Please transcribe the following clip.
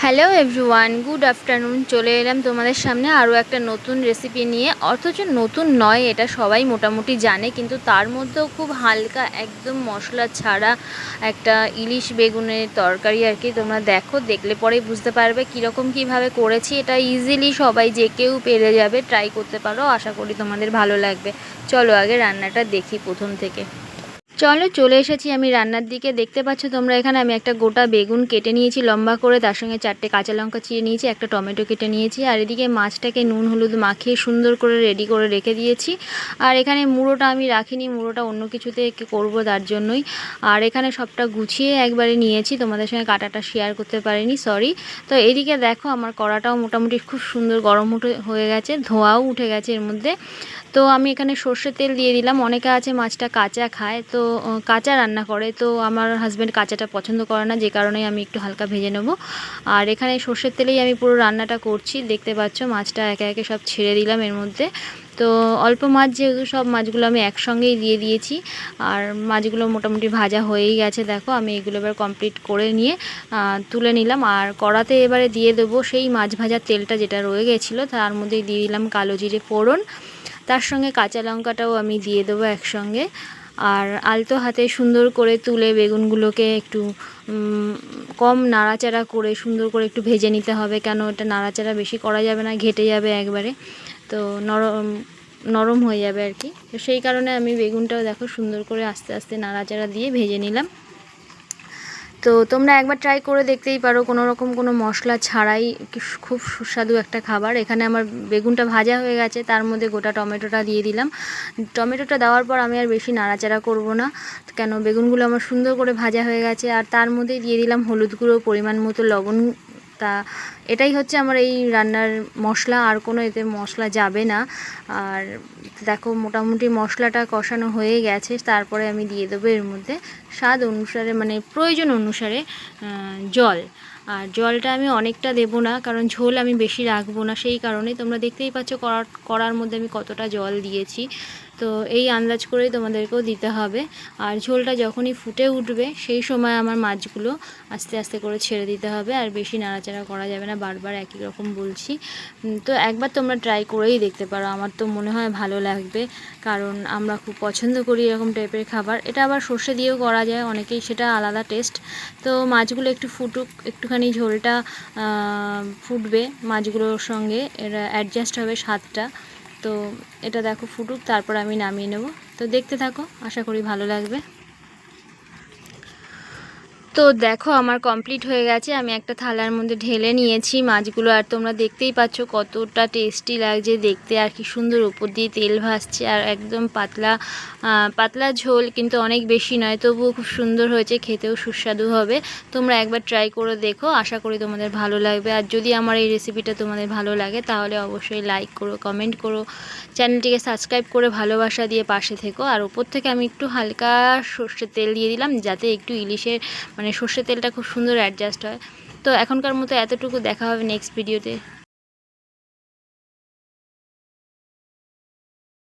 Hello everyone, good afternoon. চলে এলাম তোমাদের সামনে আরও একটা নতুন রেসিপি নিয়ে। অথচ নতুন নয়, এটা সবাই মোটামুটি জানে, কিন্তু তার মধ্যেও খুব হালকা একদম মশলা ছাড়া একটা ইলিশ বেগুনের তরকারি আর কি। তোমরা দেখলে পরেই বুঝতে পারবে কীরকম কীভাবে করেছি। এটা ইজিলি সবাই যে কেউ পেরে যাবে, ট্রাই করতে পারো। আশা করি তোমাদের ভালো লাগবে। চলো আগে রান্নাটা দেখি প্রথম থেকে। চলে এসেছি আমি রান্নার দিকে। দেখতে পাচ্ছ তোমরা এখানে আমি একটা গোটা বেগুন কেটে নিয়েছি লম্বা করে, তার সঙ্গে 4টে কাঁচা লঙ্কা চিড়ে নিয়েছি, একটা টমেটো কেটে নিয়েছি, আর এদিকে মাছটাকে নুন হলুদ মাখিয়ে সুন্দর করে রেডি করে রেখে দিয়েছি। আর এখানে মুড়োটা আমি রাখিনি, মুড়োটা অন্য কিছুতে করব তার জন্যই। আর এখানে সবটা গুছিয়ে একবারে নিয়েছি, তোমাদের সঙ্গে কাটাটা শেয়ার করতে পারিনি, সরি। তো এদিকে দেখো আমার কড়াটাও মোটামুটি খুব সুন্দর গরম হয়ে গেছে, ধোঁয়াও উঠে গেছে এর মধ্যে। তো আমি এখানে সর্ষের তেল দিয়ে দিলাম। অনেকে আছে মাছটা কাঁচা খায়, তো কাঁচা রান্না করে, তো আমার হাজব্যান্ড কাঁচাটা পছন্দ করে না, যে কারণেই আমি একটু হালকা ভেজে নেব। আর এখানে সর্ষের তেলেই আমি পুরো রান্নাটা করছি। দেখতে পাচ্ছ মাছটা একে একে সব ছেড়ে দিলাম এর মধ্যে। তো অল্প মাছ যেহেতু, সব মাছগুলো আমি একসঙ্গেই দিয়ে দিয়েছি। আর মাছগুলো মোটামুটি ভাজা হয়েই গেছে। দেখো আমি এগুলো এবার কমপ্লিট করে নিয়ে তুলে নিলাম। আর কড়াতে এবারে দিয়ে দেবো সেই মাছ ভাজার তেলটা যেটা রয়ে গেছিলো, তার মধ্যেই দিয়ে দিলাম কালো জিরে ফোড়ন, তার সঙ্গে কাঁচা লঙ্কাটাও আমি দিয়ে দেবো একসঙ্গে। আর আলতো হাতে সুন্দর করে তুলে বেগুনগুলোকে একটু কম নাড়াচাড়া করে সুন্দর করে একটু ভেজে নিতে হবে, কেন এটা নাড়াচাড়া বেশি করা যাবে না, ঘেটে যাবে একবারে, তো নরম হয়ে যাবে আর কি। তো সেই কারণে আমি বেগুনটাও দেখো সুন্দর করে আস্তে আস্তে নাড়াচাড়া দিয়ে ভেজে নিলাম। তো তোমরা একবার ট্রাই করে দেখতেই পারো, কোনো রকম কোনো মশলা ছাড়াই খুব সুস্বাদু একটা খাবার। এখানে আমার বেগুনটা ভাজা হয়ে গেছে, তার মধ্যে গোটা টমেটোটা দিয়ে দিলাম। টমেটোটা দেওয়ার পর আমি আর বেশি নাড়াচাড়া করব না, কেন বেগুনগুলো আমার সুন্দর করে ভাজা হয়ে গেছে। আর তার মধ্যেই দিয়ে দিলাম হলুদ গুঁড়ো, পরিমাণ মতো লবণ। তা এটাই হচ্ছে আমার এই রান্নার মশলা, আর কোনো এতে মশলা যাবে না। আর দেখো মোটামুটি মশলাটা কষানো হয়ে গেছে, তারপরে আমি দিয়ে দেবো এর মধ্যে স্বাদ অনুসারে, মানে প্রয়োজন অনুসারে জল। আর জলটা আমি অনেকটা দেবো না, কারণ ঝোল আমি বেশি রাখবো না, সেই কারণে তোমরা দেখতেই পাচ্ছ কড়ার মধ্যে আমি কতটা জল দিয়েছি। তো এই আন্দাজ করেই তোমাদেরকেও দিতে হবে। আর ঝোলটা যখনই ফুটে উঠবে সেই সময় আমার মাছগুলো আস্তে আস্তে করে ছেড়ে দিতে হবে, আর বেশি নাড়াচাড়া করা যাবে না, বারবার একই রকম বলছি। তো একবার তোমরা ট্রাই করেই দেখতে পারো, আমার তো মনে হয় ভালো লাগবে, কারণ আমরা খুব পছন্দ করি এরকম টাইপের খাবার। এটা আবার সর্ষে দিয়েও করা যায় অনেকেই, সেটা আলাদা টেস্ট। তো মাছগুলো একটু ফুটুক, একটুখানি ঝোলটা ফুটবে মাছগুলোর সঙ্গে, এটা অ্যাডজাস্ট হবে স্বাদটা। তো এটা দেখো ফুটুক, তারপর আমি নামিয়ে নেব। তো দেখতে থাকো, আশা করি ভালো লাগবে। তো দেখো আমার কমপ্লিট হয়ে গেছে, আমি একটা থালার মধ্যে ঢেলে নিয়েছি মাছগুলো। আর তোমরা দেখতেই পাচ্ছ কতটা টেস্টি লাগছে দেখতে, আর কি সুন্দর উপর দিয়ে তেল ভাসছে, আর একদম পাতলা পাতলা ঝোল, কিন্তু অনেক বেশি নয়, তবুও খুব সুন্দর হয়েছে, খেতেও সুস্বাদু হবে। তোমরা একবার ট্রাই করে দেখো, আশা করি তোমাদের ভালো লাগবে। আর যদি আমার এই রেসিপিটা তোমাদের ভালো লাগে তাহলে অবশ্যই লাইক করো, কমেন্ট করো, চ্যানেলটিকে সাবস্ক্রাইব করে ভালোবাসা দিয়ে পাশে থেকো। আর ওপর থেকে আমি একটু হালকা সর্ষের তেল দিয়ে দিলাম, যাতে একটু ইলিশের মানে সর্ষের তেলটা খুব সুন্দর অ্যাডজাস্ট হয়। তো এখনকার মতো এতটুকু, দেখা হবে নেক্সট ভিডিওতে।